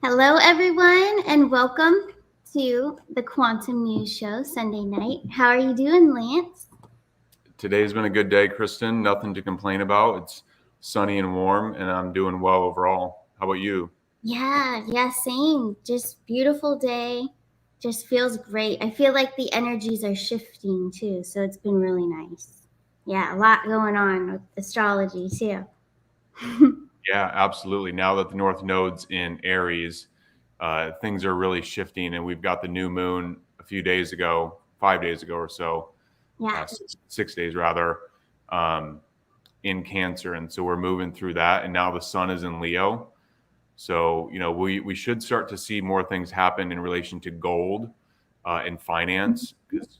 Hello, everyone, and welcome to the Quantum News Show Sunday night. How are you doing, Lance? Today's been a good day, Kristen. Nothing to complain about. It's sunny and warm, and I'm doing well overall. How about you? Yeah, same. Just beautiful day. Just feels great. I feel like the energies are shifting too, so it's been really nice. Yeah, a lot going on with astrology too. Yeah, absolutely. Now that the North Node's in Aries, things are really shifting, and we've got the new moon a few days ago, 5 days ago or so, Yeah, 6 days rather, um, in Cancer, and so we're moving through that. And now the Sun is in Leo, so we should start to see more things happen in relation to gold and finance because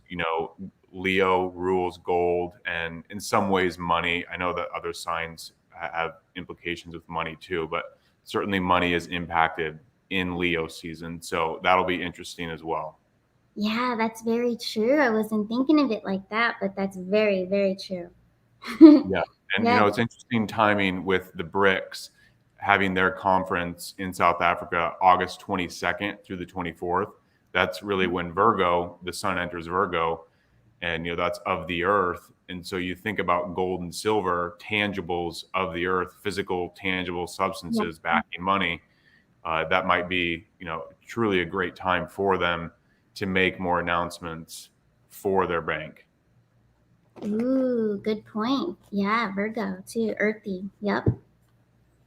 Leo rules gold and in some ways money. I know that other signs have implications with money too, but certainly money is impacted in Leo season, so that'll be interesting as well. yeah, that's very true. I wasn't thinking of it like that, but that's very, very true. Yeah. And Yeah. it's interesting timing with the BRICS having their conference in South Africa August 22nd through the 24th. That's really when Virgo, the sun enters Virgo, and that's of the earth. And so you think about gold and silver, tangibles of the earth, physical tangible Yeah. substances backing money. That might be truly a great time for them to make more announcements for their bank. Ooh, good point. Yeah, Virgo too, earthy. Yep.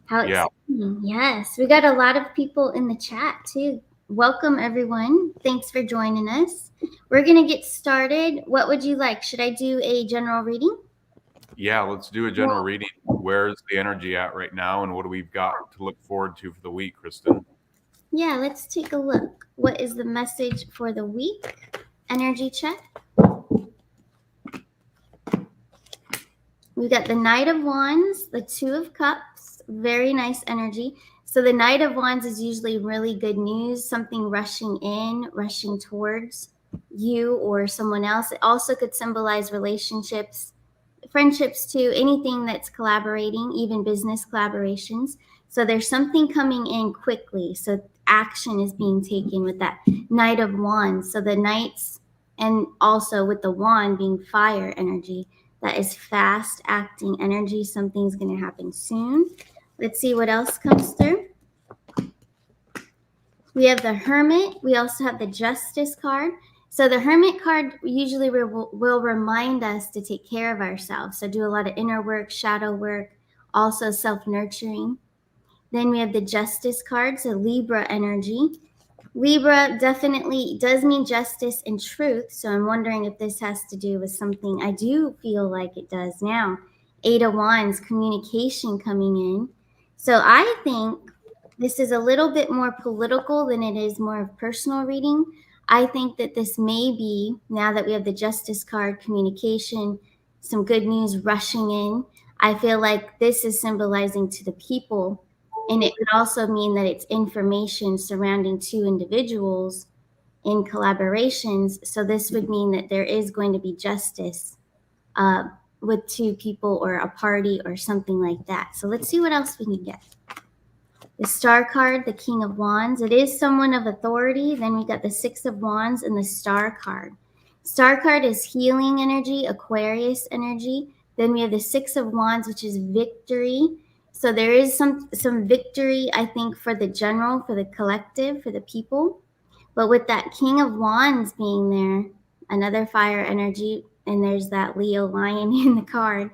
How Yeah. exciting. Yes, we got a lot of people in the chat too. Welcome, everyone. Thanks for joining us. We're going to get started. What would you like? Should I do a general reading? Yeah, let's do a general reading. Where's the energy at right now, and what do we've got to look forward to for the week, Kristen? Yeah, let's take a look. What is the message for the week? Energy check. We got the Knight of Wands, the Two of Cups, very nice energy. So the Knight of Wands is usually really good news, something rushing in, rushing towards you or someone else. It also could symbolize relationships, friendships too, anything that's collaborating, even business collaborations. So there's something coming in quickly. So action is being taken with that Knight of Wands. So the knights, and also with the wand being fire energy, that is fast acting energy. Something's going to happen soon. Let's see what else comes through. We have the Hermit. We also have the Justice card. So the Hermit card usually will remind us to take care of ourselves. So do a lot of inner work, shadow work, also self-nurturing. Then we have the Justice card, so Libra energy. Libra definitely does mean justice and truth. So I'm wondering if this has to do with something. I do feel like it does now. Eight of Wands, communication coming in. So I think this is a little bit more political than it is more of personal reading. I think that this may be, now that we have the Justice card, communication, some good news rushing in. I feel like this is symbolizing to the people, and it could also mean that it's information surrounding two individuals in collaborations. So this would mean that there is going to be justice uh, with two people or a party or something like that. So let's see what else we can get. The Star card, the King of Wands. It is someone of authority. Then we got the Six of Wands and the Star card. Star card is healing energy, Aquarius energy. Then we have the Six of Wands, which is victory. So there is some victory, I think, for the general, for the collective, for the people. But with that King of Wands being there, another fire energy, and there's that Leo lion in the card,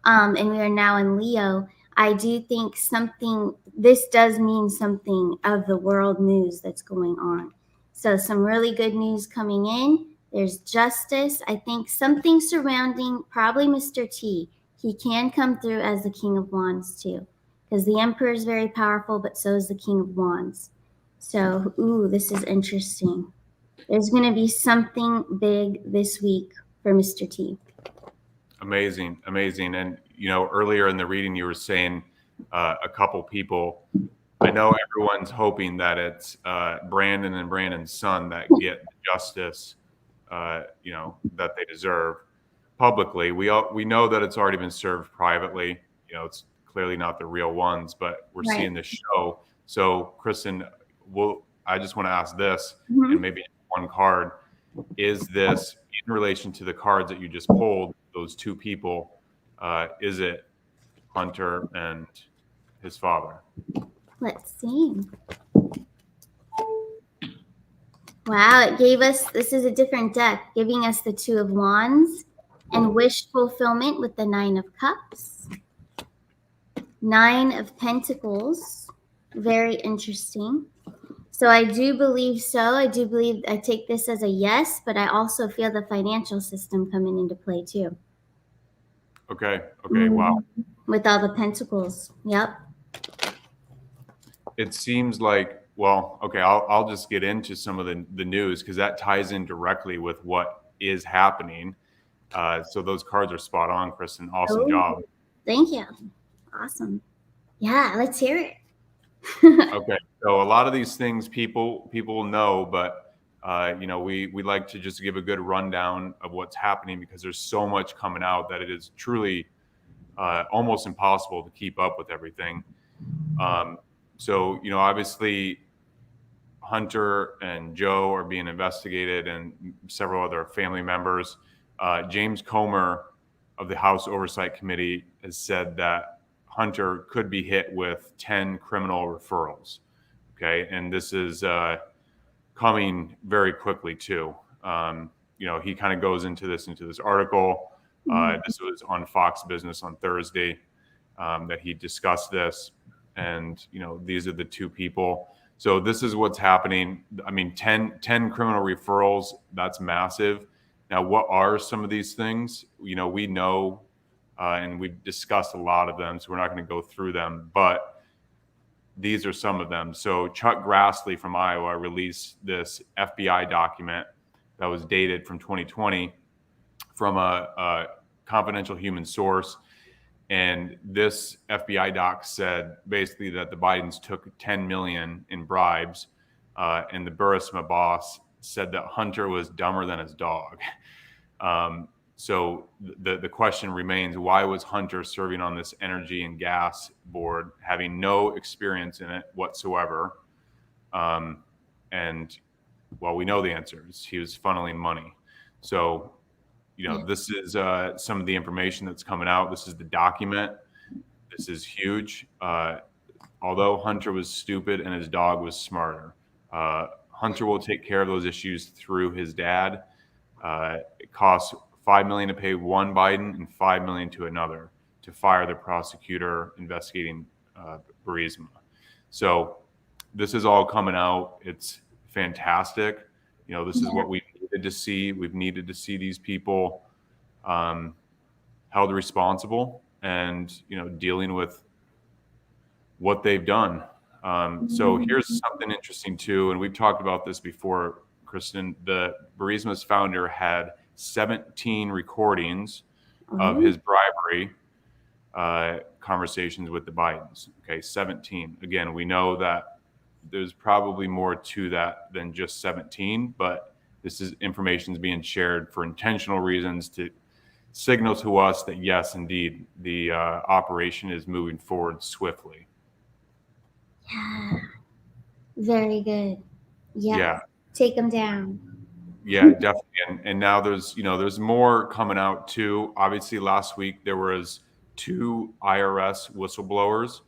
and we are now in Leo. I do think this does mean something of the world news that's going on. So some really good news coming in. There's justice. I think something surrounding probably Mr. T. He can come through as the King of Wands too, because the Emperor is very powerful, but so is the King of Wands. So, this is interesting. There's going to be something big this week for Mr. T. Amazing, amazing. And earlier in the reading, you were saying a couple people. I know everyone's hoping that it's Brandon and Brandon's son that get the justice, that they deserve publicly. We know that it's already been served privately. It's clearly not the real ones, but we're Right. seeing the show. So, Kristen, I just want to ask this, and Mhm. maybe one card. Is this in relation to the cards that you just pulled, those two people? Is it Hunter and his father? Let's see. Wow, it gave us, this is a different deck, giving us the Two of Wands and wish fulfillment with the Nine of Cups. Nine of Pentacles. Very interesting. So I do believe so. I do believe, I take this as a yes, but I also feel the financial system coming into play too. Okay. Okay. Wow. With all the pentacles. Yep. It seems like, well, okay, I'll just get into some of the news because that ties in directly with what is happening. So those cards are spot on, Kristen. Awesome Oh, job. thank you. Awesome. Yeah, let's hear it. Okay, so a lot of these things people know, but we like to just give a good rundown of what's happening because there's so much coming out that it is truly almost impossible to keep up with everything. Um, so obviously Hunter and Joe are being investigated, and several other family members. James Comer of the House Oversight Committee has said that Hunter could be hit with 10 criminal referrals. Okay, and this is coming very quickly too. He kind of goes into this article. This was on Fox Business on Thursday that he discussed this, and these are the two people. So this is what's happening. I mean, 10 criminal referrals, that's massive. Now, what are some of these things? We know, and we've discussed a lot of them, so we're not going to go through them, but these are some of them. So Chuck Grassley from Iowa released this FBI document that was dated from 2020 from a confidential human source. And this FBI doc said basically that the Bidens took 10 million in bribes, and the Burisma boss said that Hunter was dumber than his dog. So the question remains: why was Hunter serving on this energy and gas board, having no experience in it whatsoever? And well, we know the answer is he was funneling money. So Yeah. this is some of the information that's coming out. This is the document. This is huge. Although Hunter was stupid and his dog was smarter, Hunter will take care of those issues through his dad. It costs $5 million to pay one Biden and $5 million to another to fire the prosecutor investigating Burisma. So this is all coming out. It's fantastic. This is what we needed to see. We've needed to see these people held responsible and dealing with what they've done. So here's something interesting too, and we've talked about this before, Kristen. The Burisma's founder had 17 recordings of his bribery conversations with the Bidens. Okay, 17. Again, we know that there's probably more to that than just 17, but this is information is being shared for intentional reasons to signal to us that yes, indeed, the operation is moving forward swiftly. Yeah. Very good. Yes. Yeah, Take them down. yeah, definitely. And now there's more coming out too. Obviously, last week there was two IRS whistleblowers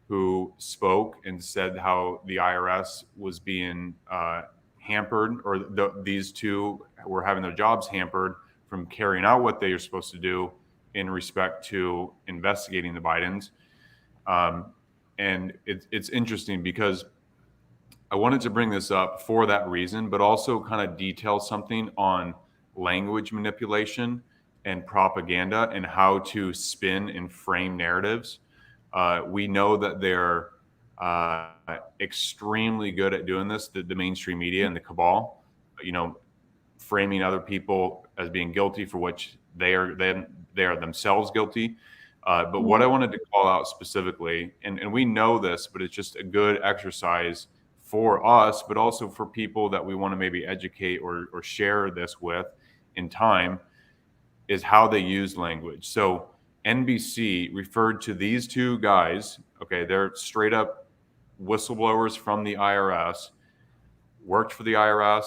who spoke and said how the IRS was being hampered, or these two were having their jobs hampered from carrying out what they are supposed to do in respect to investigating the Bidens. And it's interesting because I wanted to bring this up for that reason, but also kind of detail something on language manipulation and propaganda and how to spin and frame narratives. We know that they're extremely good at doing this, the mainstream media and the cabal, framing other people as being guilty for which they are themselves guilty. But what I wanted to call out specifically, and we know this, but it's just a good exercise for us, but also for people that we want to maybe educate or share this with in time, is how they use language. So NBC referred to these two guys, okay, they're straight up whistleblowers from the IRS, worked for the IRS,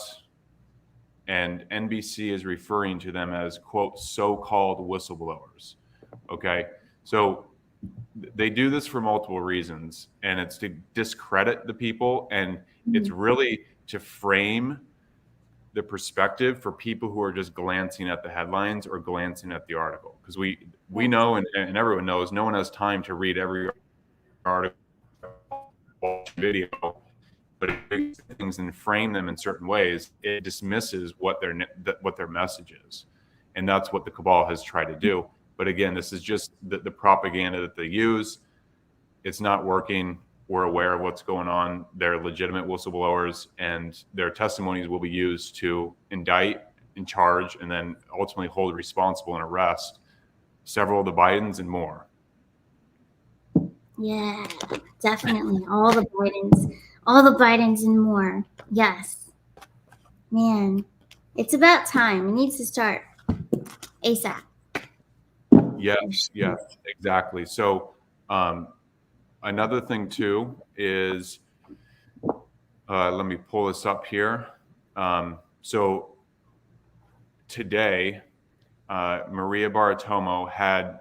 and NBC is referring to them as, quote, so-called whistleblowers. Okay. So they do this for multiple reasons, and it's to discredit the people, and it's really to frame the perspective for people who are just glancing at the headlines or glancing at the article. Because we know, and everyone knows, no one has time to read every article, watch video, but if they things and frame them in certain ways, it dismisses what their message is, and that's what the cabal has tried to do. But again, this is just the propaganda that they use. It's not working. We're aware of what's going on. They're legitimate whistleblowers, and their testimonies will be used to indict and charge, and then ultimately hold responsible and arrest several of the Bidens and more. Yeah, definitely. All the Bidens and more. Yes. Man, it's about time. It needs to start ASAP. Yes, exactly. So another thing too is, let me pull this up here. So today, Maria Bartiromo had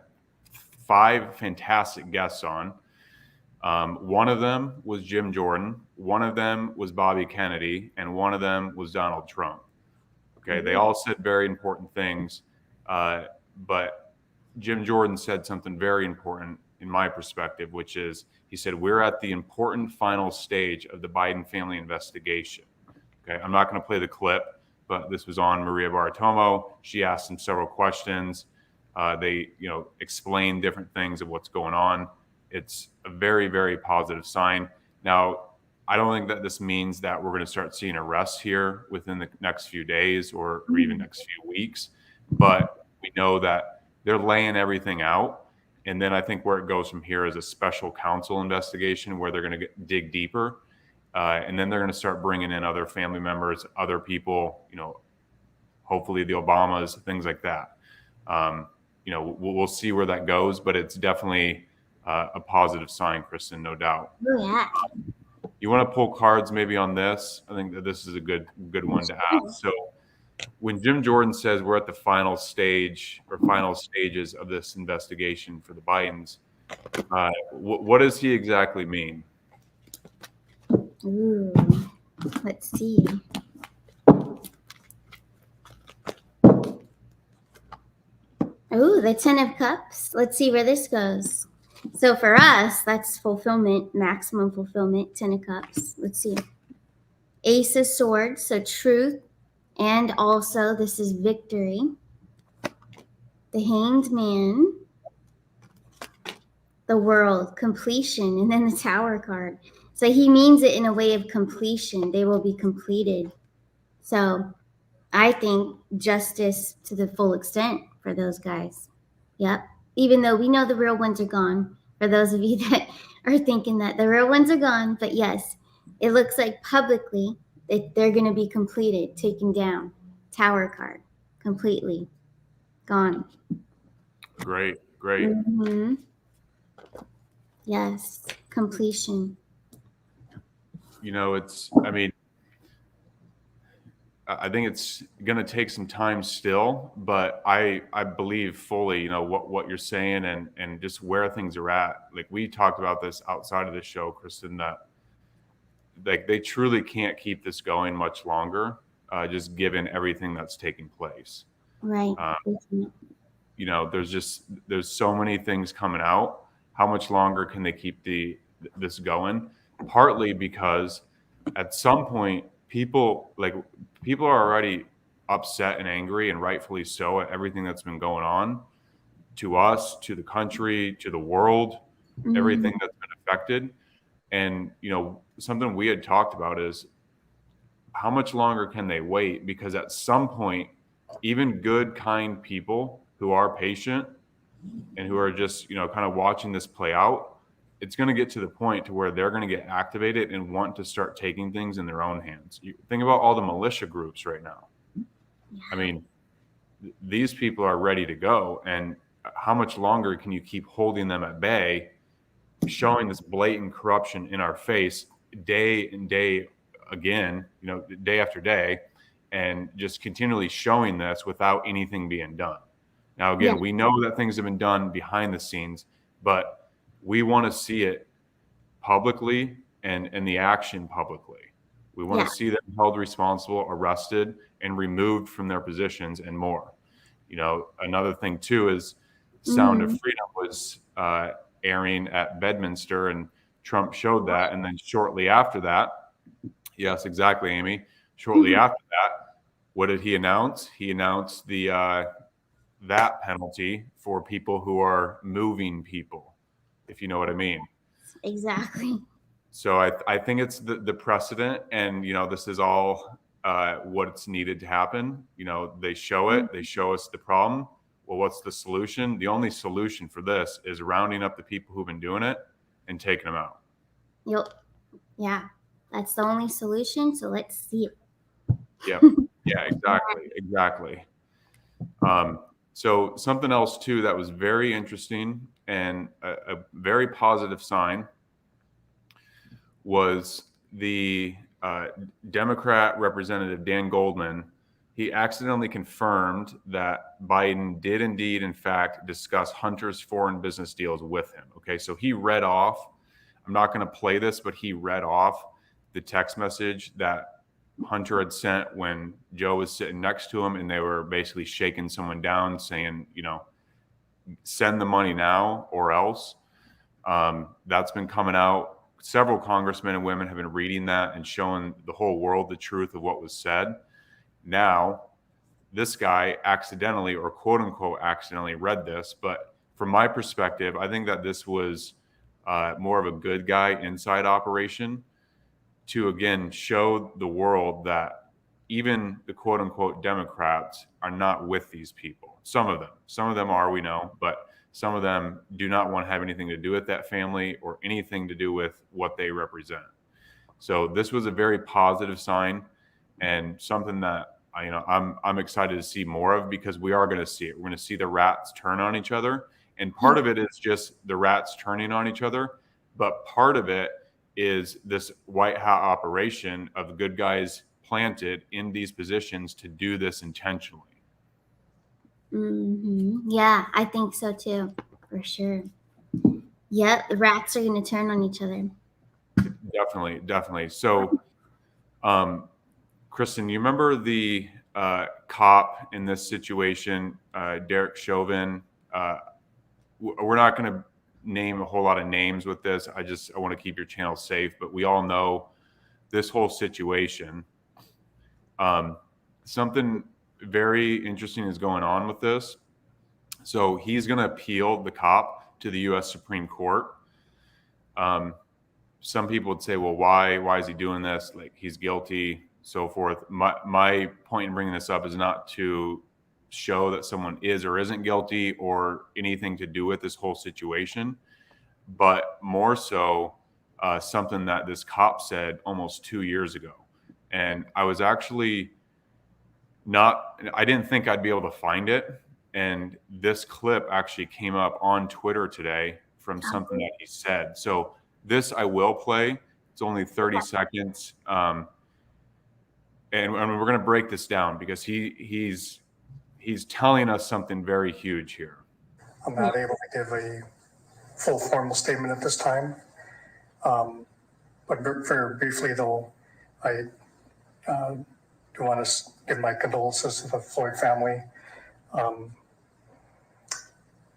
5 fantastic guests on. One of them was Jim Jordan, one of them was Bobby Kennedy, and one of them was Donald Trump. Okay, they all said very important things, but Jim Jordan said something very important in my perspective, which is, he said, we're at the important final stage of the Biden family investigation. Okay, I'm not going to play the clip, but this was on Maria Bartiromo. She asked him several questions. They, explained different things of what's going on. It's a very, very positive sign. Now, I don't think that this means that we're going to start seeing arrests here within the next few days or even next few weeks, but we know that they're laying everything out. And then I think where it goes from here is a special counsel investigation where they're going to dig deeper. And then they're going to start bringing in other family members, other people, hopefully the Obamas, things like that. We'll see where that goes, but it's definitely a positive sign, Kristen, no doubt. Oh, yeah. You want to pull cards maybe on this? I think that this is a good one to ask. So when Jim Jordan says we're at the final stage or final stages of this investigation for the Bidens, what does he exactly mean? Ooh, let's see. Ooh, the 10 of Cups. Let's see where this goes. So for us, that's fulfillment, maximum fulfillment, 10 of Cups. Let's see. Ace of Swords, so truth, and also this is victory. The Hanged Man, the World, completion, and then the Tower card. So he means it in a way of completion. They will be completed. So I think justice to the full extent for those guys. Yep. Even though we know the real ones are gone, for those of you that are thinking that the real ones are gone, but yes, it looks like publicly that they're going to be completed, taken down. Tower card, completely gone. Great. Mm-hmm. Yes, completion. I think it's going to take some time still, but I believe fully, what you're saying and just where things are at. Like we talked about this outside of the show, Kristen, that like they truly can't keep this going much longer, just given everything that's taking place. Right. There's so many things coming out. How much longer can they keep this going? Partly because at some point people are already upset and angry, and rightfully so, at everything that's been going on to us, to the country, to the world, everything that's been affected. And something we had talked about is how much longer can they wait? Because at some point, even good, kind people who are patient and who are just kind of watching this play out, it's going to get to the point to where they're going to get activated and want to start taking things in their own hands. You think about all the militia groups right now. I mean, these people are ready to go. And how much longer can you keep holding them at bay showing this blatant corruption in our face day and day again, day after day, and just continually showing this without anything being done. Now, Yeah, again, we know that things have been done behind the scenes, but we want to see it publicly and the action publicly. We want yeah. to see them held responsible, arrested, and removed from their positions and more. Another thing too is Sound of Mm-hmm. Freedom was airing at Bedminster, and Trump showed that. And then shortly after that, yes, exactly, Amy. Shortly Mm-hmm. after that, what did he announce? He announced the that penalty for people who are moving people, if you know what I mean. Exactly. So I think it's the precedent, and this is all what's needed to happen. They show it, they show us the problem. Well, what's the solution? The only solution for this is rounding up the people who've been doing it and taking them out. Yep. Yeah. That's the only solution. So let's see it. Yep. Yeah, exactly. So something else too that was very interesting and a very positive sign was the Democrat Representative Dan Goldman. He accidentally confirmed that Biden did indeed, in fact, discuss Hunter's foreign business deals with him. Okay, so he read off, I'm not going to play this, but he read off the text message that Hunter had sent when Joe was sitting next to him, and they were basically shaking someone down, saying, send the money now or else. That's been coming out. Several congressmen and women have been reading that and showing the whole world the truth of what was said. Now, this guy accidentally, or quote unquote accidentally, read this. But from my perspective, I think that this was more of a good guy inside operation to, again, show the world that even the quote unquote Democrats are not with these people. Some of them are, we know, but some of them do not want to have anything to do with that family or anything to do with what they represent. So this was a very positive sign, and something that I'm excited to see more of, because we are going to see it. We're going to see the rats turn on each other, and part of it is just the rats turning on each other, but part of it is this white hat operation of good guys planted in these positions to do this intentionally. Mm-hmm. Yeah, I think so too, for sure. Yep, the rats are going to turn on each other. Definitely. So, Kristen, you remember the cop in this situation, Derek Chauvin? We're not going to name a whole lot of names with this. I want to keep your channel safe, but we all know this whole situation. Something very interesting is going on with this. So he's going to appeal the cop to the U.S. Supreme Court. Some people would say, well, why is he doing this? Like, he's guilty, so forth. My point in bringing this up is not to show that someone is or isn't guilty or anything to do with this whole situation, but more so something that this cop said almost 2 years ago. And I was actually I didn't think I'd be able to find it. And this clip actually came up on Twitter today from something that he said. So this I will play. It's only 30 seconds. And we're going to break this down because he's telling us something very huge here. I'm not able to give a full formal statement at this time. But very briefly, though, I do want to give my condolences to the Floyd family.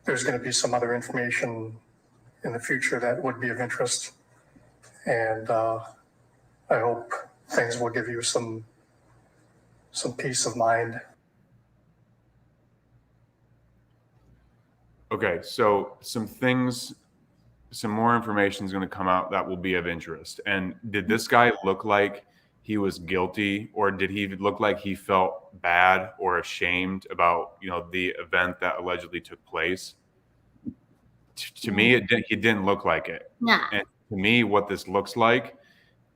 There's going to be some other information in the future that would be of interest. And I hope things will give you some peace of mind. Okay, so some more information is going to come out that will be of interest. And did this guy look like he was guilty, or did he look like he felt bad or ashamed about, the event that allegedly took place? To me, he didn't look like it. Nah. And to me, what this looks like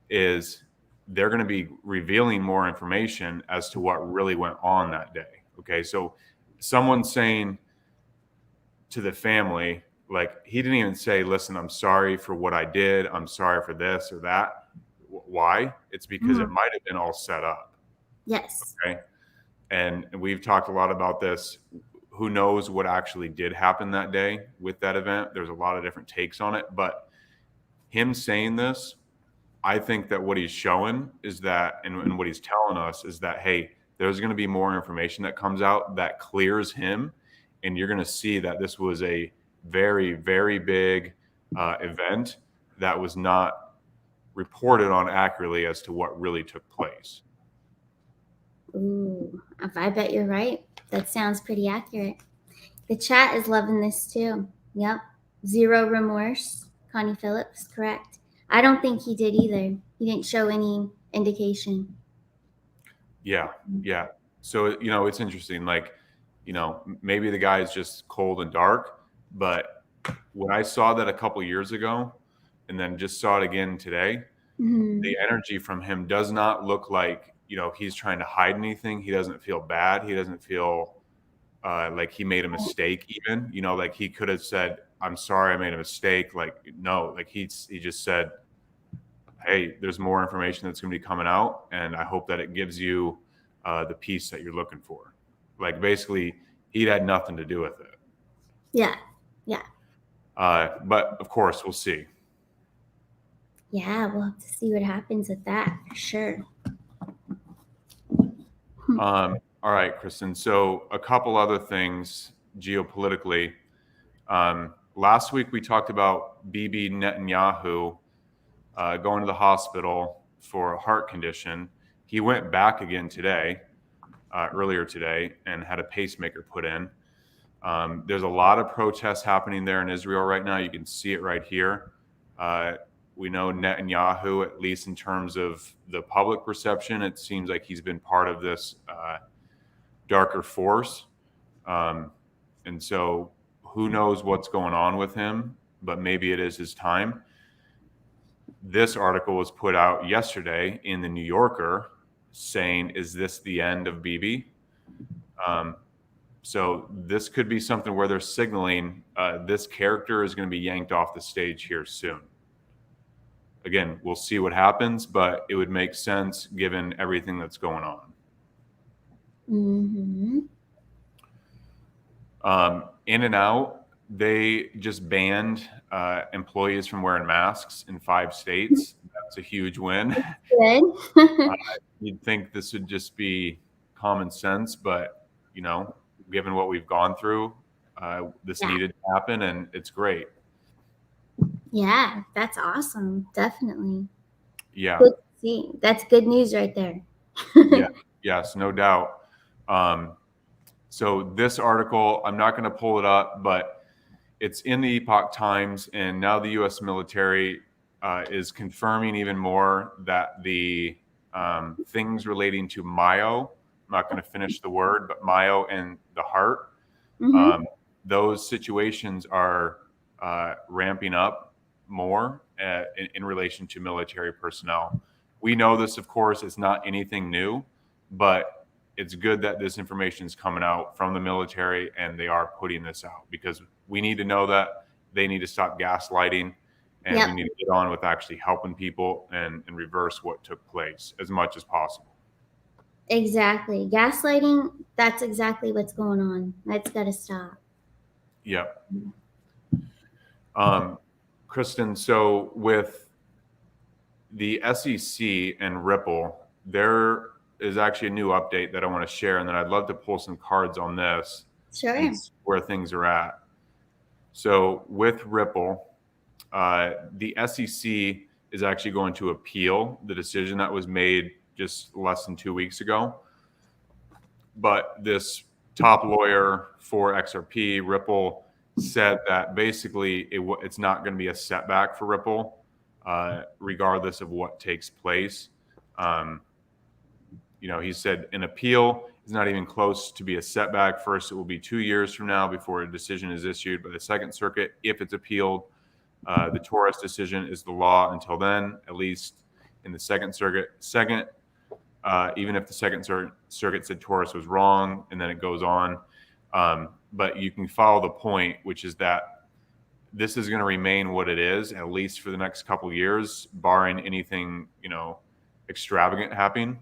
is they're going to be revealing more information as to what really went on that day. Okay, so someone saying to the family, Like, he didn't even say, listen, I'm sorry for what I did. I'm sorry for this or that. Why? It's because it Mhm. might have been all set up. Yes. Okay. And we've talked a lot about this. Who knows what actually did happen that day with that event? There's a lot of different takes on it. But him saying this, I think that what he's showing is that, and what he's telling us is that, hey, there's going to be more information that comes out that clears him. And you're going to see that this was a very, very big event that was not reported on accurately as to what really took place. Ooh, I bet you're right. That sounds pretty accurate. The chat is loving this too. Yep. Zero remorse. Connie Phillips, correct. I don't think he did either. He didn't show any indication. Yeah, yeah. So, it's interesting. Like, maybe the guy is just cold and dark, but when I saw that a couple years ago and then just saw it again today, Mhm. the energy from him does not look like, he's trying to hide anything. He doesn't feel bad. He doesn't feel like he made a mistake even, like he could have said, I'm sorry, I made a mistake. Like, no, like he just said, hey, there's more information that's going to be coming out, and I hope that it gives you the peace that you're looking for. Like, basically, he'd had nothing to do with it. Yeah. Yeah. But of course, we'll see. Yeah, we'll have to see what happens with that for sure. All right, Kristen. So a couple other things geopolitically. Last week we talked about Bibi Netanyahu going to the hospital for a heart condition. He went back again today, earlier today, and had a pacemaker put in. There's a lot of protests happening there in Israel right now. You can see it right here. We know Netanyahu, at least in terms of the public perception, it seems like he's been part of this darker force. And so who knows what's going on with him, but maybe it is his time. This article was put out yesterday in the New Yorker saying, is this the end of Bibi? So this could be something where they're signaling this character is going to be yanked off the stage here soon. Again, we'll see what happens, but it would make sense given everything that's going on. Mm-hmm. In-N-Out, they just banned employees from wearing masks in 5 states. That's a huge win. Good. You'd think this would just be common sense, but given what we've gone through, this Yeah. needed to happen, and it's great. Yeah, that's awesome. Definitely. Yeah. Good to see. That's good news right there. Yeah. Yes, no doubt. So this article, I'm not going to pull it up, but it's in the Epoch Times, and now the U.S. military is confirming even more that the things relating to myo, I'm not going to finish the word, but myo and the heart, Mm-hmm. those situations are ramping up more in relation to military personnel. We know this, of course, it's not anything new, but it's good that this information is coming out from the military and they are putting this out because we need to know that they need to stop gaslighting and Yep. we need to get on with actually helping people and reverse what took place as much as possible. Exactly. Gaslighting, that's exactly what's going on. That's got to stop. Yep. Kristen, so with the SEC and Ripple, there is actually a new update that I want to share, and then I'd love to pull some cards on this Sure. and see where things are at. So with Ripple, the SEC is actually going to appeal the decision that was made just less than 2 weeks ago. But this top lawyer for XRP, Ripple, said that basically it's not going to be a setback for Ripple, regardless of what takes place. He said an appeal is not even close to be a setback. First, it will be 2 years from now before a decision is issued by the Second Circuit. If it's appealed, the Torres decision is the law until then, at least in the Second Circuit. Second, even if the Second Circuit said Torres was wrong, and then it goes on. But you can follow the point, which is that this is going to remain what it is, at least for the next couple of years, barring anything, extravagant happening.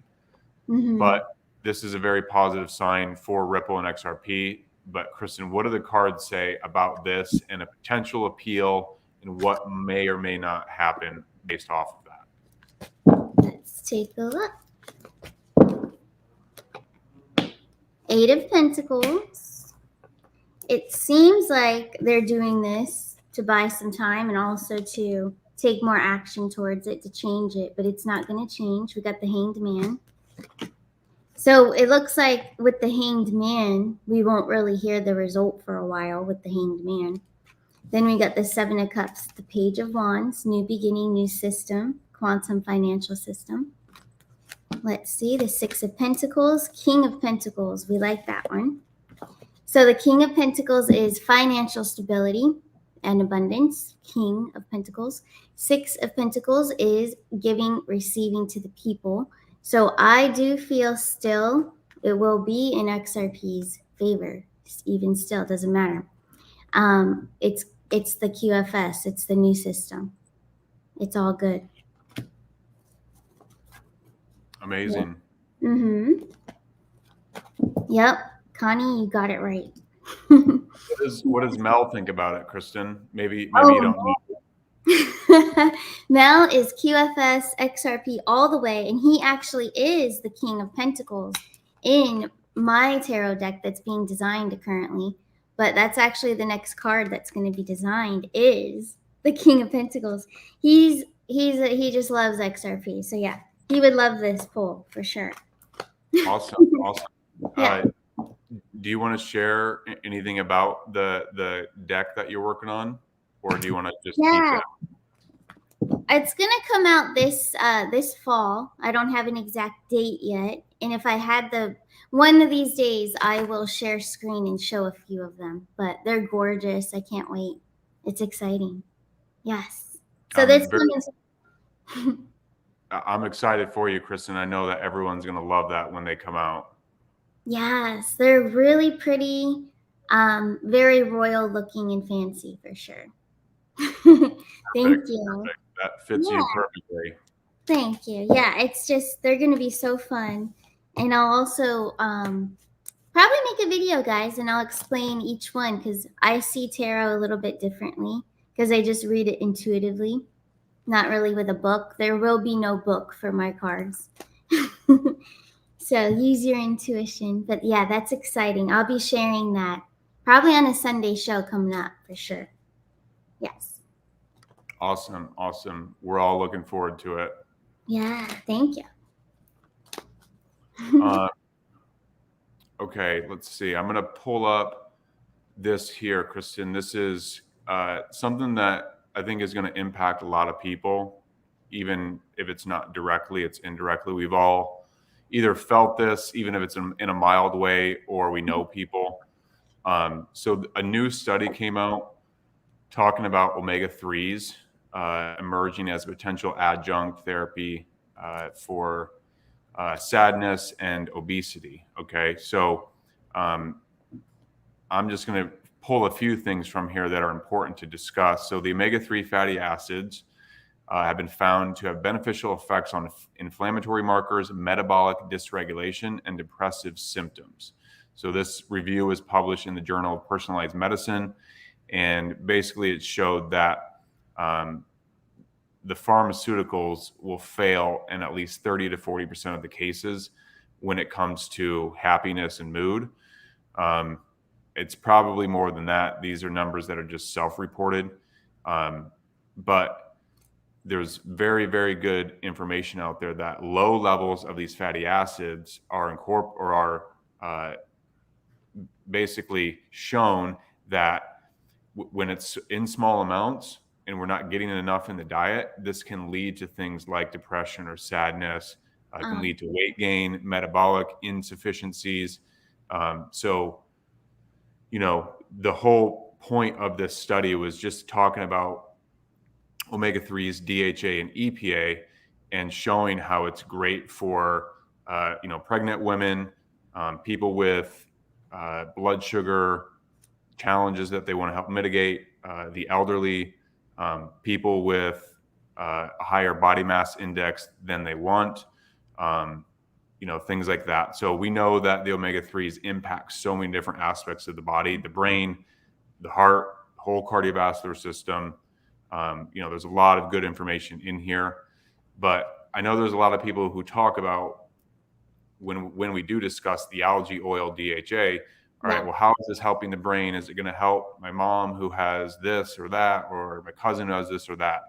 Mm-hmm. But this is a very positive sign for Ripple and XRP. But Kristen, what do the cards say about this and a potential appeal and what may or may not happen based off of that? Let's take a look. 8 of Pentacles. It seems like they're doing this to buy some time and also to take more action towards it, to change it, but it's not going to change. We got the Hanged Man. So it looks like with the Hanged Man, we won't really hear the result for a while with the Hanged Man. Then we got the 7 of Cups, the Page of Wands, new beginning, new system, quantum financial system. Let's see, the 6 of Pentacles, King of Pentacles. We like that one. So the King of Pentacles is financial stability and abundance, King of Pentacles. 6 of Pentacles is giving, receiving to the people. So I do feel still it will be in XRP's favor. Even still, doesn't matter. It's the QFS. It's the new system. It's all good. Amazing. Yeah. Mm-hmm. Yep. Connie, you got it right. What does Mel think about it, Kristen? Maybe you don't know. Mel is QFS XRP all the way, and he actually is the King of Pentacles in my tarot deck that's being designed currently. But that's actually the next card that's going to be designed is the King of Pentacles. He just loves XRP, so yeah, he would love this pull for sure. Awesome. Yeah. Do you want to share anything about the deck that you're working on, or do you want to just keep that? It's gonna come out this fall. I don't have an exact date yet, and if I had one of these days, I will share screen and show a few of them. But they're gorgeous. I can't wait. It's exciting. Yes. So this one is. I'm excited for you, Kristen. I know that everyone's gonna love that when they come out. Yes, they're really pretty, very royal looking and fancy for sure. Thank you. Perfect. That fits you perfectly. Thank you. Yeah, it's just they're gonna be so fun, and I'll also probably make a video, guys, and I'll explain each one because I see tarot a little bit differently because I just read it intuitively, not really with a book. There will be no book for my cards. So use your intuition. But yeah, that's exciting. I'll be sharing that probably on a Sunday show coming up for sure. Yes. Awesome. We're all looking forward to it. Yeah, thank you. Okay, let's see. I'm going to pull up this here, Kristen. This is something that I think is going to impact a lot of people, even if it's not directly, it's indirectly. We've all either felt this, even if it's in a mild way, or we know people. So a new study came out talking about omega-3s emerging as a potential adjunct therapy for sadness and obesity. Okay, so I'm just going to pull a few things from here that are important to discuss. So the omega-3 fatty acids have been found to have beneficial effects on inflammatory markers, metabolic dysregulation, and depressive symptoms. So this review was published in the Journal of Personalized Medicine, and basically it showed that the pharmaceuticals will fail in at least 30 to 40% of the cases when it comes to happiness and mood. It's probably more than that. These are numbers that are just self-reported, but there's very, very good information out there that low levels of these fatty acids are basically shown that when it's in small amounts and we're not getting enough in the diet, this can lead to things like depression or sadness. It can lead to weight gain, metabolic insufficiencies. So, the whole point of this study was just talking about omega-3s, DHA, and EPA, and showing how it's great for pregnant women, people with blood sugar challenges that they want to help mitigate, the elderly, people with a higher body mass index than they want, things like that. So we know that the omega-3s impact so many different aspects of the body, the brain, the heart, whole cardiovascular system. There's a lot of good information in here, but I know there's a lot of people who talk about when we do discuss the algae oil DHA. All right, well, how is this helping the brain? Is it going to help my mom who has this or that, or my cousin who has this or that?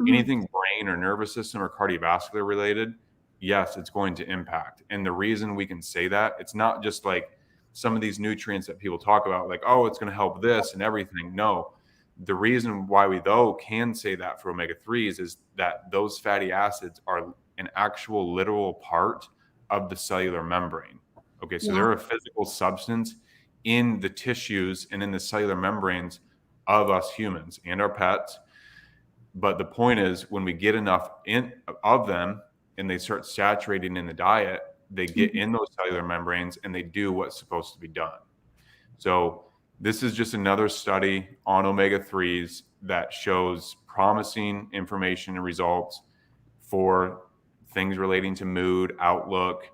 Anything brain or nervous system or cardiovascular related, yes, it's going to impact. And the reason we can say that, it's not just like some of these nutrients that people talk about, like, oh, it's going to help this and everything. No, the reason why we though can say that for omega-3s is that those fatty acids are an actual literal part of the cellular membrane. Okay, so they're a physical substance in the tissues and in the cellular membranes of us humans and our pets. But the point is, when we get enough of them and they start saturating in the diet, they get in those cellular membranes and they do what's supposed to be done. So this is just another study on omega-3s that shows promising information and results for things relating to mood, outlook,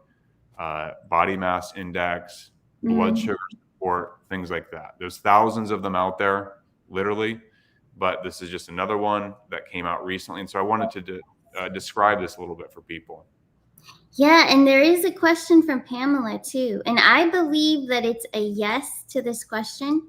body mass index, blood sugar support, things like that. There's thousands of them out there, literally, but this is just another one that came out recently. And so I wanted to describe this a little bit for people. Yeah, and there is a question from Pamela too. And I believe that it's a yes to this question.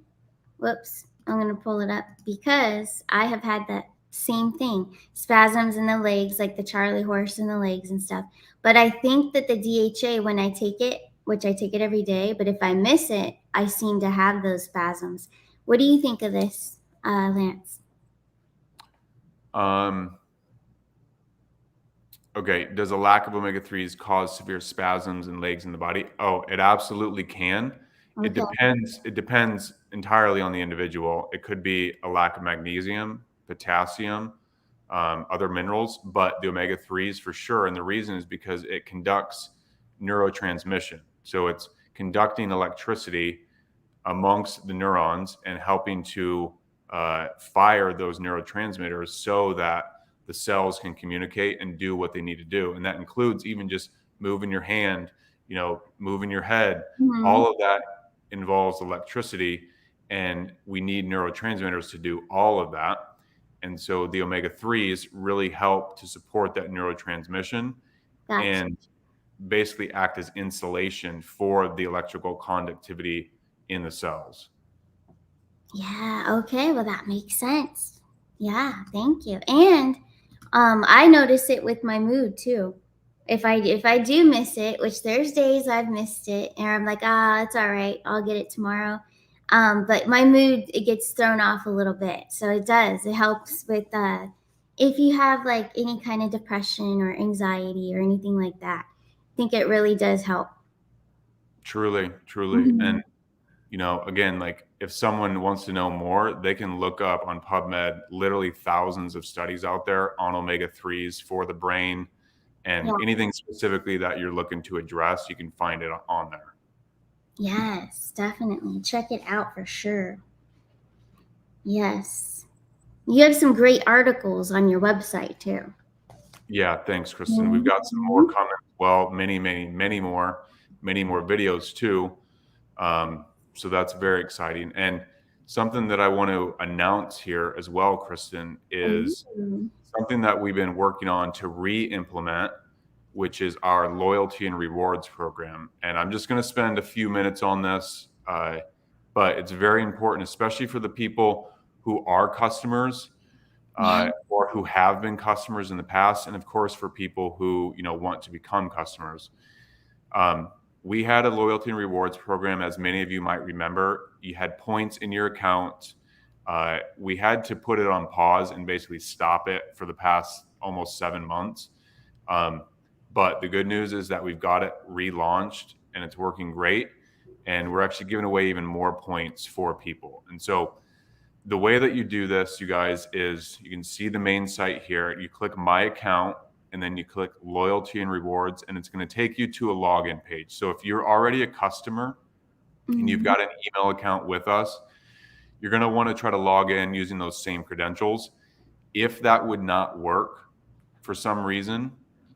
Whoops, I'm going to pull it up because I have had that same thing. Spasms in the legs, like the Charlie horse in the legs and stuff. But I think that the DHA, when I take it, which I take it every day, but if I miss it, I seem to have those spasms. What do you think of this, Lance? Okay, does a lack of omega-3s cause severe spasms in legs and the body? Oh, it absolutely can. Okay. It depends entirely on the individual. It could be a lack of magnesium, potassium, other minerals, but the omega-3s for sure. And the reason is because it conducts neurotransmission. So it's conducting electricity amongst the neurons and helping to fire those neurotransmitters so that the cells can communicate and do what they need to do. And that includes even just moving your hand, moving your head. All of that involves electricity, and we need neurotransmitters to do all of that. And so the omega-3s really help to support that neurotransmission and basically act as insulation for the electrical conductivity in the cells. Yeah, okay, well that makes sense. Yeah, thank you. And I notice it with my mood too. If I do miss it, which there's days I've missed it, and I'm like, it's all right, I'll get it tomorrow. But my mood, it gets thrown off a little bit. So it does. It helps with if you have like any kind of depression or anxiety or anything like that. I think it really does help. Truly. And again, like if someone wants to know more, they can look up on PubMed literally thousands of studies out there on omega-3s for the brain, and anything specifically that you're looking to address, you can find it on there. Yes, definitely. Check it out for sure. Yes. You have some great articles on your website too. Yeah, thanks, Kristen. We've got some more coming. Well, many more videos too. So that's very exciting. And something that I want to announce here as well, Kristen, is something that we've been working on to re-implement, which is our loyalty and rewards program. And I'm just going to spend a few minutes on this, but it's very important, especially for the people who are customers or who have been customers in the past. And of course, for people who, want to become customers. We had a loyalty and rewards program, as many of you might remember. You had points in your account. We had to put it on pause and basically stop it for the past almost 7 months. But the good news is that we've got it relaunched and it's working great. And we're actually giving away even more points for people. And so the way that you do this, you guys, is you can see the main site here. You click My Account, and then you click Loyalty and Rewards, and it's going to take you to a login page. So if you're already a customer and you've got an email account with us, you're going to want to try to log in using those same credentials. If that would not work for some reason,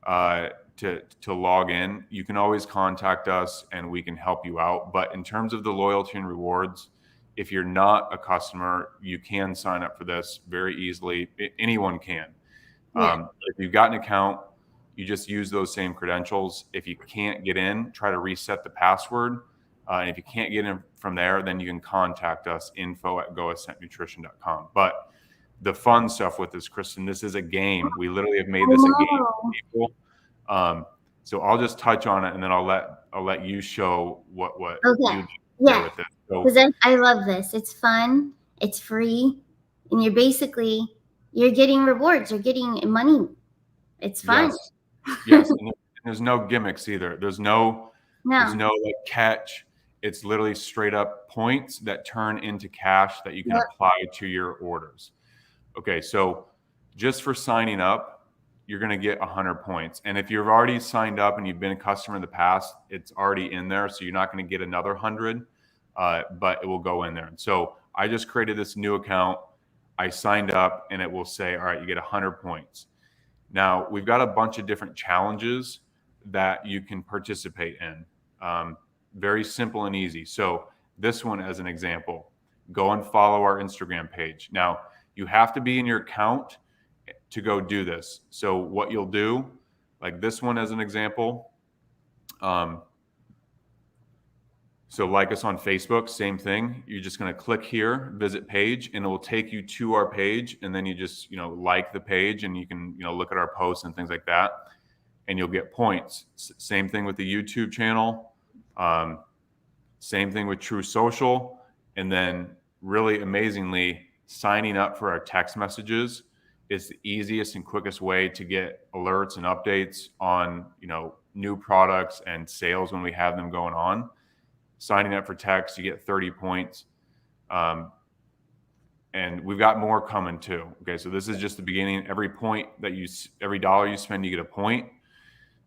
to log in, you can always contact us and we can help you out. But in terms of the loyalty and rewards, if you're not a customer, you can sign up for this very easily. Anyone can. Yeah. If you've got an account, you just use those same credentials. If you can't get in, try to reset the password. And if you can't get in from there, then you can contact us, info@goascentnutrition.com. But the fun stuff with this, Kristen, this is a game. We literally have made this a game for people. So I'll just touch on it, and then I'll let you show what Okay. you do Yeah. with it. So, Because I love this. It's fun. It's free, and you're getting rewards. You're getting money. It's fun. yes, and there's no gimmicks either. There's no No. like catch. It's literally straight up points that turn into cash that you can Yep. apply to your orders. Okay, so just for signing up, you're going to get 100 points. And if you've already signed up and you've been a customer in the past, it's already in there. So you're not going to get another 100, but it will go in there. And so I just created this new account. I signed up and it will say, all right, you get 100 points. Now, we've got a bunch of different challenges that you can participate in. Very simple and easy. So this one, as an example, go and follow our Instagram page. Now, you have to be in your account to go do this. So what you'll do, like this one as an example, so like us on Facebook, same thing. You're just going to click here, visit page, and it will take you to our page. And then you just, like the page, and you can, look at our posts and things like that, and you'll get points. Same thing with the YouTube channel. Same thing with True Social. And then really amazingly, signing up for our text messages is the easiest and quickest way to get alerts and updates on, new products and sales when we have them going on. Signing up for text, you get 30 points. And we've got more coming too. Okay, so this is just the beginning. Every dollar you spend, you get a point.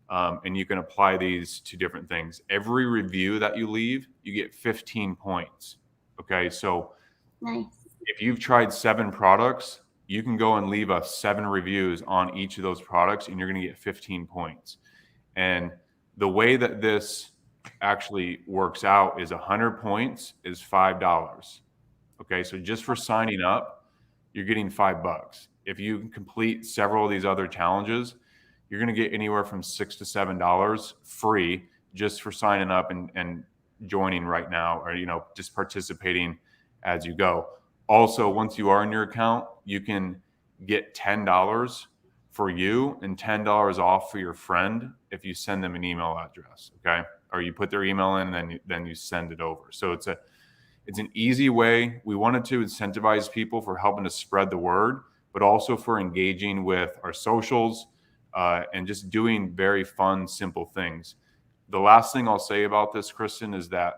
And you can apply these to different things. Every review that you leave, you get 15 points. Okay, so Nice. if you've tried 7 products, you can go and leave us 7 reviews on each of those products, and you're going to get 15 points. And the way that this actually works out is 100 points is $5. Okay, so just for signing up, you're getting $5. If you complete several of these other challenges, you're going to get anywhere from $6 to $7 free just for signing up and joining right now, or just participating as you go. Also, once you are in your account, you can get $10 for you and $10 off for your friend if you send them an email address. Okay, or you put their email in and then you send it over. So it's an easy way. We wanted to incentivize people for helping to spread the word, but also for engaging with our socials. And just doing very fun, simple things. The last thing I'll say about this, Kristen, is that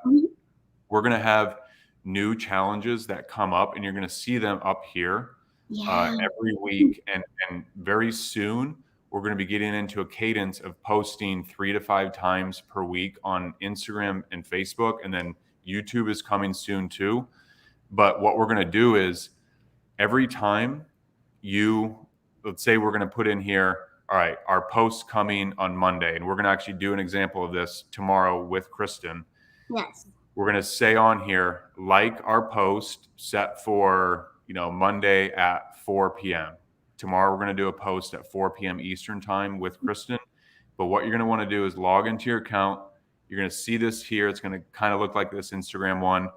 we're going to have new challenges that come up, and you're going to see them up here every week. And very soon, we're going to be getting into a cadence of posting 3 to 5 times per week on Instagram and Facebook. And then YouTube is coming soon too. But what we're going to do is every time let's say we're going to put in here, all right, our post's coming on Monday, and we're going to actually do an example of this tomorrow with Kristen. Yes. We're going to say on here, like our post set for, Monday at 4 p.m. Tomorrow, we're going to do a post at 4 p.m. Eastern time with Kristen. But what you're going to want to do is log into your account. You're going to see this here. It's going to kind of look like this Instagram one.